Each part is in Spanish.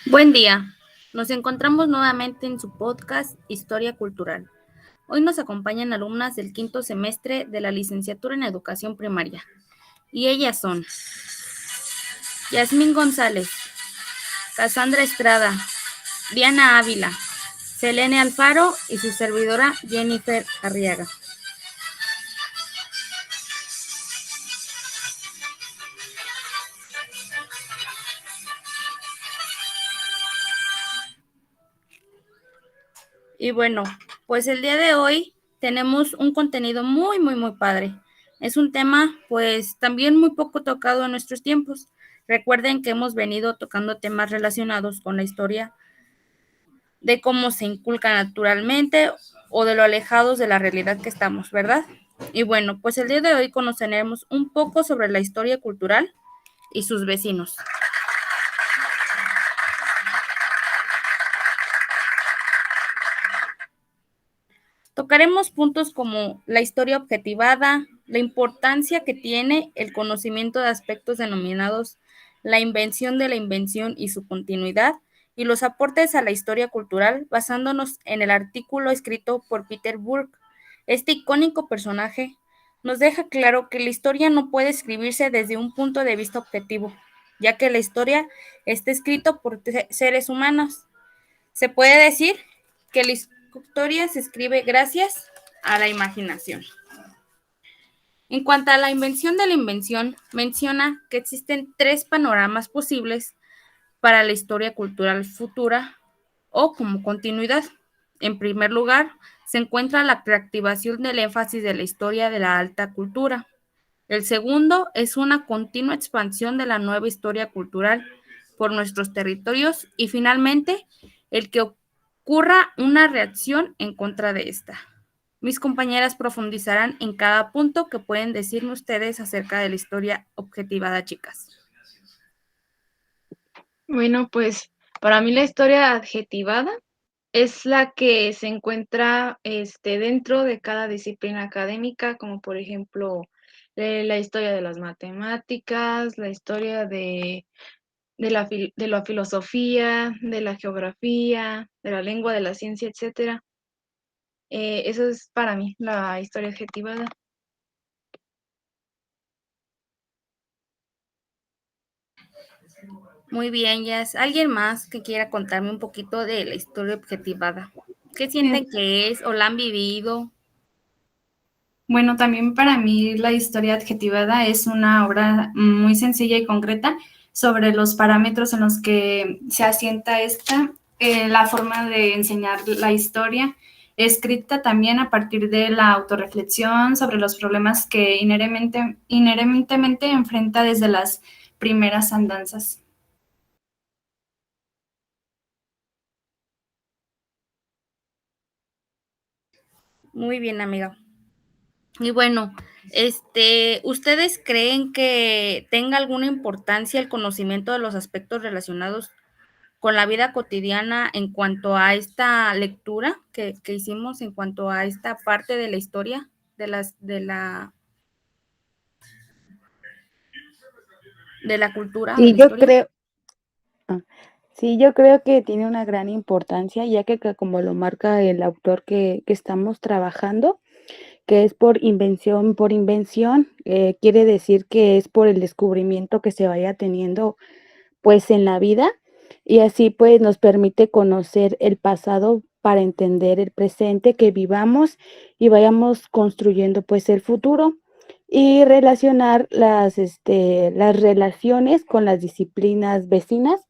Buen día. Nos encontramos nuevamente en su podcast Historia Cultural. Hoy nos acompañan alumnas del quinto semestre de la licenciatura en Educación Primaria. Y ellas son Yasmín González, Cassandra Estrada, Diana Ávila, Selene Alfaro y su servidora Jennifer Arriaga. Y bueno, pues el día de hoy tenemos un contenido muy padre. Es un tema pues también muy poco tocado en nuestros tiempos. Recuerden que hemos venido tocando temas relacionados con la historia de cómo se inculca naturalmente o de lo alejados de la realidad que estamos, ¿verdad? Y bueno, pues el día de hoy conoceremos un poco sobre la historia cultural y sus vecinos. Tocaremos puntos como la historia objetivada, la importancia que tiene el conocimiento de aspectos denominados la invención de la invención y su continuidad, y los aportes a la historia cultural basándonos en el artículo escrito por Peter Burke. Este icónico personaje nos deja claro que la historia no puede escribirse desde un punto de vista objetivo, ya que la historia está escrita por seres humanos. Se puede decir que la historia se escribe gracias a la imaginación. En cuanto a la invención de la invención, menciona que existen tres panoramas posibles para la historia cultural futura o como continuidad. En primer lugar, se encuentra la reactivación del énfasis de la historia de la alta cultura. El segundo es una continua expansión de la nueva historia cultural por nuestros territorios y finalmente el que ocurra una reacción en contra de esta. Mis compañeras profundizarán en cada punto que pueden decirme ustedes acerca de la historia objetivada, chicas. Bueno, pues para mí la historia adjetivada es la que se encuentra dentro de cada disciplina académica, como por ejemplo la historia de las matemáticas, la historia de la filosofía, de la geografía, de la lengua, de la ciencia, etcétera. Eso es para mí la historia adjetivada. Muy bien, Jazz. ¿Alguien más que quiera contarme un poquito de la historia objetivada? ¿Qué Bien, sienten que es o la han vivido? bueno, también para mí la historia adjetivada es una obra muy sencilla y concreta sobre los parámetros en los que se asienta la forma de enseñar la historia, escrita también a partir de la autorreflexión sobre los problemas que inherentemente enfrenta desde las primeras andanzas. Muy bien, amiga. Y bueno, ¿ustedes creen que tenga alguna importancia el conocimiento de los aspectos relacionados con la vida cotidiana en cuanto a esta lectura que hicimos, en cuanto a esta parte de la historia de la cultura, de Sí, la yo historia? creo, ah, sí, yo creo que tiene una gran importancia, ya que como lo marca el autor que estamos trabajando, que es por invención, quiere decir que es por el descubrimiento que se vaya teniendo, pues, en la vida, y así, pues, nos permite conocer el pasado para entender el presente que vivamos y vayamos construyendo, pues, el futuro, y relacionar las relaciones con las disciplinas vecinas,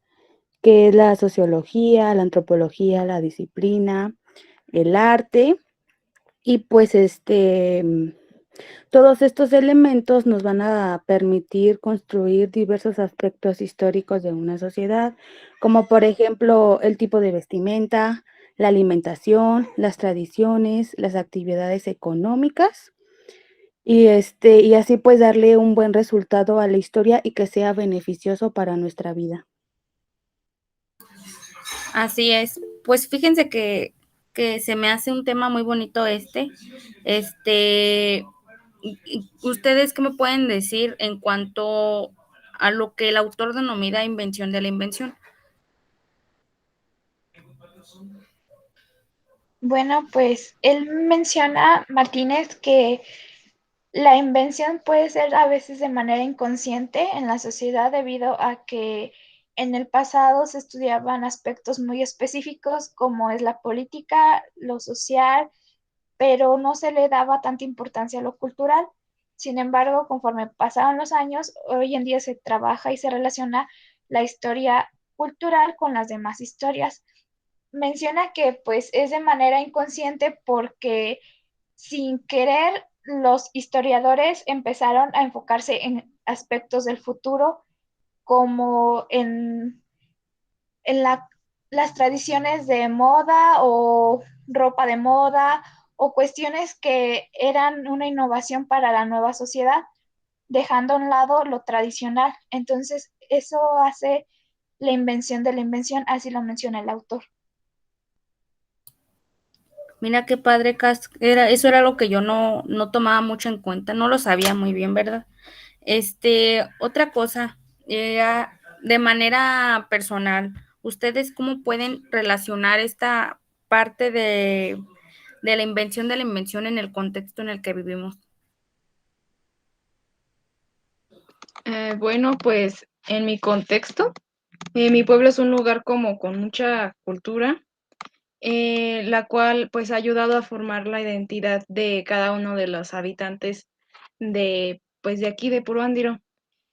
que es la sociología, la antropología, la disciplina, el arte, y pues todos estos elementos nos van a permitir construir diversos aspectos históricos de una sociedad, como por ejemplo el tipo de vestimenta, la alimentación, las tradiciones, las actividades económicas, y así pues darle un buen resultado a la historia y que sea beneficioso para nuestra vida. Así es. Pues fíjense que se me hace un tema muy bonito Este, ¿ustedes qué me pueden decir en cuanto a lo que el autor denomina invención de la invención? Bueno, pues él menciona, Martínez, que la invención puede ser a veces de manera inconsciente en la sociedad debido a que en el pasado se estudiaban aspectos muy específicos como es la política, lo social, pero no se le daba tanta importancia a lo cultural. Sin embargo, conforme pasaron los años, hoy en día se trabaja y se relaciona la historia cultural con las demás historias. Menciona que pues es de manera inconsciente porque sin querer los historiadores empezaron a enfocarse en aspectos del futuro como en las tradiciones de moda o ropa de moda o cuestiones que eran una innovación para la nueva sociedad, dejando a un lado lo tradicional. Entonces, eso hace la invención de la invención, así lo menciona el autor. Mira qué padre, Cas. Eso era lo que yo no tomaba mucho en cuenta, no lo sabía muy bien, ¿verdad? Otra cosa, de manera personal, ¿ustedes cómo pueden relacionar esta parte de la invención de la invención en el contexto en el que vivimos? Bueno, pues en mi contexto, mi pueblo es un lugar como con mucha cultura, la cual pues ha ayudado a formar la identidad de cada uno de los habitantes de pues de aquí de Puruándiro.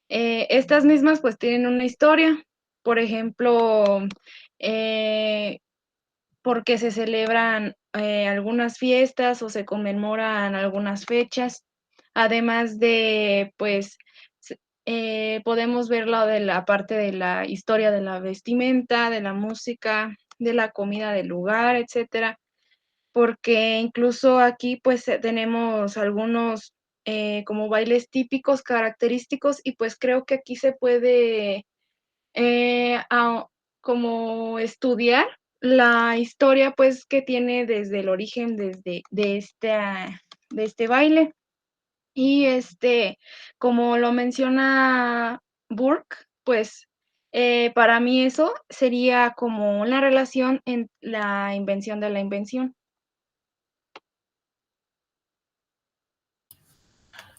Estas mismas pues tienen una historia, por ejemplo, eh, porque se celebran algunas fiestas o se conmemoran algunas fechas, además de, pues, podemos ver lo de la parte de la historia de la vestimenta, de la música, de la comida del lugar, etcétera, porque incluso aquí, pues, tenemos algunos como bailes típicos, característicos, y pues creo que aquí se puede como estudiar la historia pues que tiene desde el origen de este baile. Y como lo menciona Burke, pues para mí eso sería como una relación en la invención de la invención.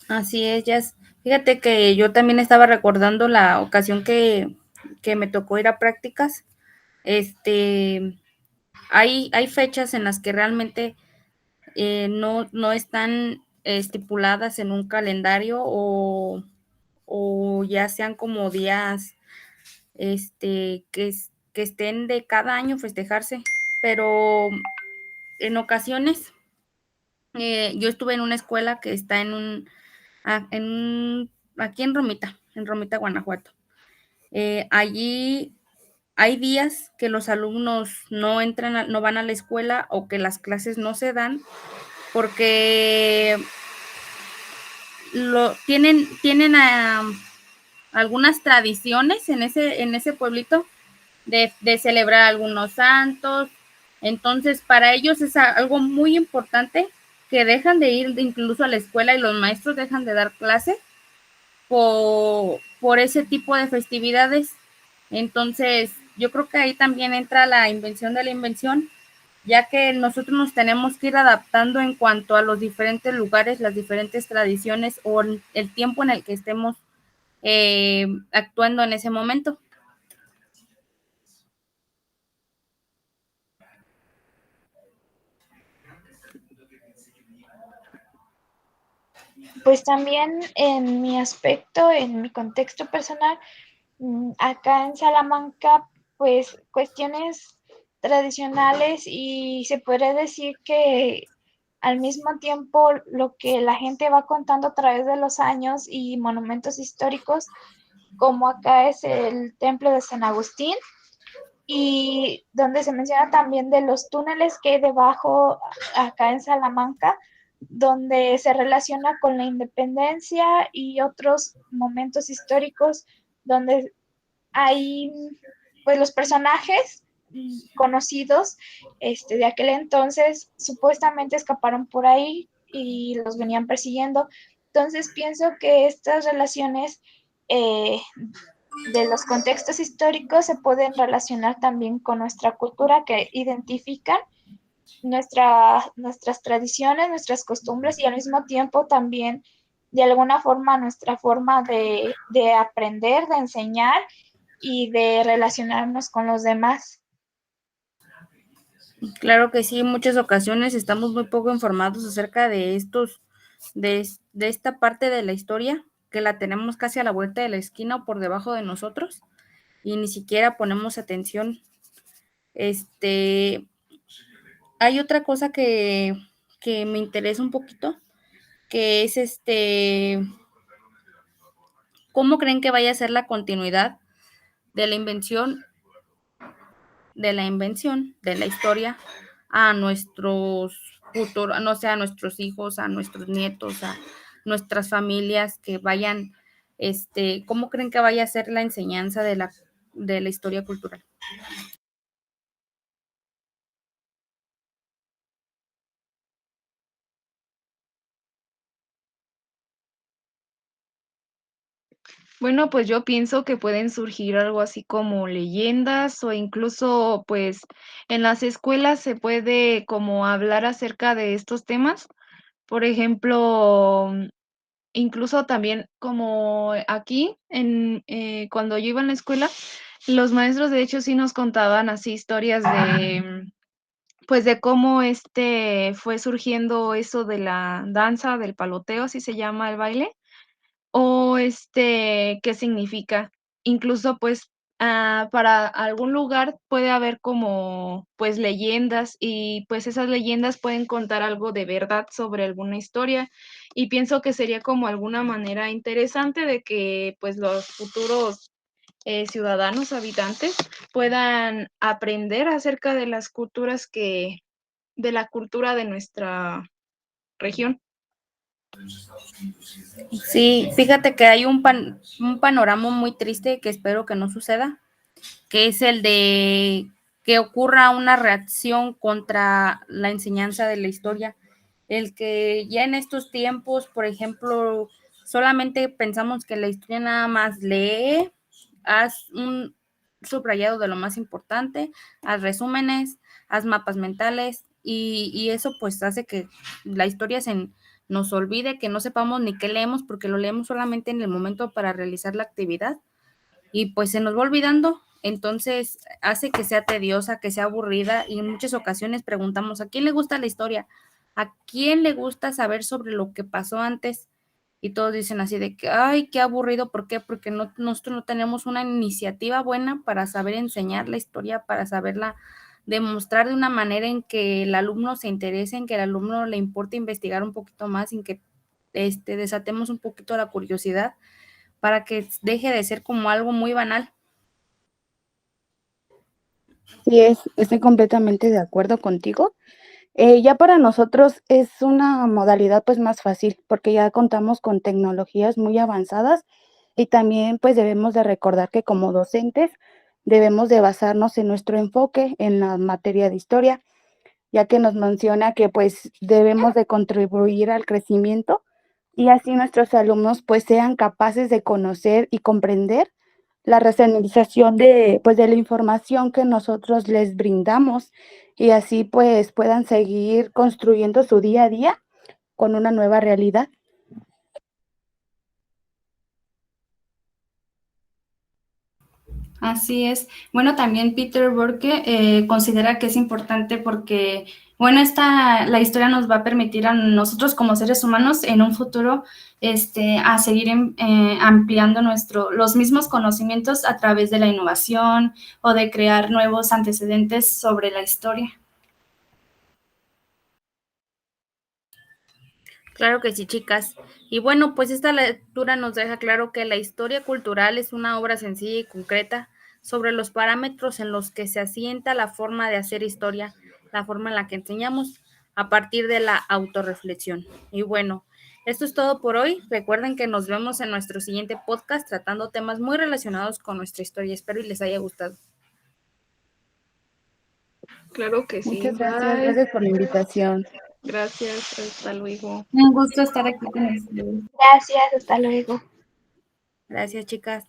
Así es, Jazz. Fíjate que yo también estaba recordando la ocasión que me tocó ir a prácticas. Este, hay fechas en las que realmente no están estipuladas en un calendario o ya sean como días que estén de cada año festejarse, pero en ocasiones yo estuve en una escuela que está aquí en Romita, Guanajuato. Allí hay días que los alumnos no van a la escuela o que las clases no se dan porque tienen algunas tradiciones en ese pueblito de celebrar algunos santos. Entonces, para ellos es algo muy importante que dejan de ir incluso a la escuela y los maestros dejan de dar clase por ese tipo de festividades. Entonces, yo creo que ahí también entra la invención de la invención, ya que nosotros nos tenemos que ir adaptando en cuanto a los diferentes lugares, las diferentes tradiciones o el tiempo en el que estemos actuando en ese momento. Pues también en mi aspecto, en mi contexto personal, acá en Salamanca, pues cuestiones tradicionales y se puede decir que al mismo tiempo lo que la gente va contando a través de los años y monumentos históricos, como acá es el templo de San Agustín y donde se menciona también de los túneles que hay debajo acá en Salamanca, donde se relaciona con la independencia y otros momentos históricos donde hay pues los personajes conocidos de aquel entonces supuestamente escaparon por ahí y los venían persiguiendo. Entonces pienso que estas relaciones eh, de los contextos históricos se pueden relacionar también con nuestra cultura que identifican nuestras tradiciones, nuestras costumbres y al mismo tiempo también de alguna forma nuestra forma de aprender, de enseñar y de relacionarnos con los demás. Claro que sí, en muchas ocasiones estamos muy poco informados acerca de de esta parte de la historia, que la tenemos casi a la vuelta de la esquina o por debajo de nosotros, y ni siquiera ponemos atención. Hay otra cosa que me interesa un poquito, que es ¿cómo creen que vaya a ser la continuidad de la invención de la historia a nuestros futuros, no sé, a nuestros hijos, a nuestros nietos, a nuestras familias que vayan, ¿cómo creen que vaya a ser la enseñanza de la historia cultural? Bueno, pues yo pienso que pueden surgir algo así como leyendas o incluso pues en las escuelas se puede como hablar acerca de estos temas. Por ejemplo, incluso también como aquí cuando yo iba en la escuela, los maestros de hecho sí nos contaban así historias de pues de cómo fue surgiendo eso de la danza, del paloteo, así se llama el baile o, qué significa. Incluso, pues, para algún lugar puede haber como, pues, leyendas y, pues, esas leyendas pueden contar algo de verdad sobre alguna historia, y pienso que sería como alguna manera interesante de que, pues, los futuros, ciudadanos, habitantes, puedan aprender acerca de las culturas de la cultura de nuestra región. Sí, fíjate que hay un panorama muy triste que espero que no suceda, que es el de que ocurra una reacción contra la enseñanza de la historia. El que ya en estos tiempos, por ejemplo, solamente pensamos que la historia nada más lee, haz un subrayado de lo más importante, haz resúmenes, haz mapas mentales y eso pues hace que la historia nos olvide, que no sepamos ni qué leemos porque lo leemos solamente en el momento para realizar la actividad y pues se nos va olvidando, entonces hace que sea tediosa, que sea aburrida y en muchas ocasiones preguntamos, ¿a quién le gusta la historia? ¿A quién le gusta saber sobre lo que pasó antes? Y todos dicen así de que, ay, qué aburrido, ¿por qué? Porque nosotros no tenemos una iniciativa buena para saber enseñar la historia, para saberla demostrar de una manera en que el alumno se interese, en que el alumno le importe investigar un poquito más, en que desatemos un poquito la curiosidad para que deje de ser como algo muy banal. Sí, estoy completamente de acuerdo contigo. Ya para nosotros es una modalidad pues más fácil porque ya contamos con tecnologías muy avanzadas y también pues debemos de recordar que como docentes debemos de basarnos en nuestro enfoque en la materia de historia, ya que nos menciona que pues debemos de contribuir al crecimiento y así nuestros alumnos pues sean capaces de conocer y comprender la racionalización de pues de la información que nosotros les brindamos y así pues puedan seguir construyendo su día a día con una nueva realidad. Así es. Bueno, también Peter Burke considera que es importante porque, bueno, la historia nos va a permitir a nosotros como seres humanos en un futuro a seguir ampliando los mismos conocimientos a través de la innovación o de crear nuevos antecedentes sobre la historia. Claro que sí, chicas. Y bueno, pues esta lectura nos deja claro que la historia cultural es una obra sencilla y concreta sobre los parámetros en los que se asienta la forma de hacer historia, la forma en la que enseñamos a partir de la autorreflexión. Y bueno, esto es todo por hoy. Recuerden que nos vemos en nuestro siguiente podcast tratando temas muy relacionados con nuestra historia. Espero y les haya gustado. Claro que sí. Muchas gracias, Bye. gracias por la invitación. Gracias. Hasta luego. Un gusto estar aquí con ustedes. Gracias, hasta luego. Gracias, chicas.